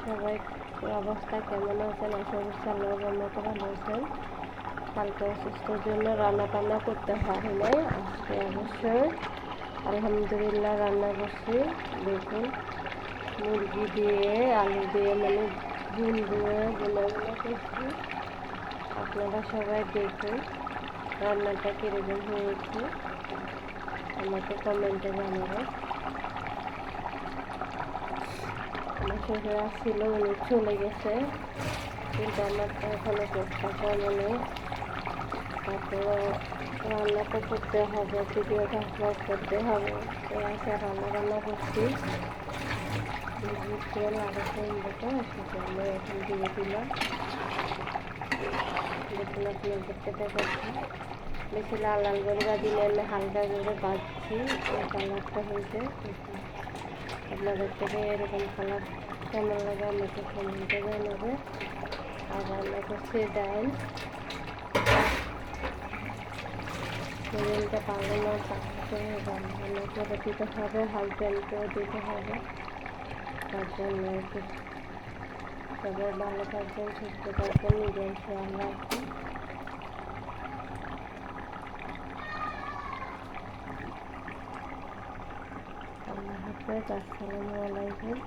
সবাই অবস্থা কেমন আছেন? আশা করছি আল্লাহর রহমতে ভালো আছেন। কালকে অসুস্থর জন্য রান্না বান্না করতে পারি নাই। আজকে অবশ্যই আলহামদুলিল্লাহ রান্না করছি। দেখুন মুরগি দিয়ে আলু দিয়ে মানে ঝুল দিয়ে বোনা করছি। আপনারা সবাই দেখুন রান্নাটা কীরকম হয়েছে, আমাকে কমেন্টে জানাবেন। আমার শ্বশুর আসছিল, উনি চলে গেছে, কিন্তু আমার তো এখনো চেষ্টা করেনি। তারপর রান্না তো করতে হবে, ভিডিওটা আপলোড করতে হবে। তো আজকে রান্না করছি, তেল লাগাতে তো সেজন্য এখন দিয়ে দিলাম। দেখুন আপনার দেখতে দেখাচ্ছি, বেশি লাল লাল করে দিলে আমি হালকা করে বাজছি, এই কালারটা হয়েছে। আপনাদের থেকে এরকম কালার কেমন লাগে আমাকে কমেন্টে জানাবে। আর রান্না করছি ডাল, তেলটা পারলে না তাকে রান্না করে দিতে হবে, হাজব্যান্ডকেও দিতে হবে। তার জন্য একটু সবাই ভালো থাকবেন, সুস্থ থাকবেন, নিজের খেয়াল রাখবেন। আল্লাহ হাফেজ, আসসালামু আলাইকুম।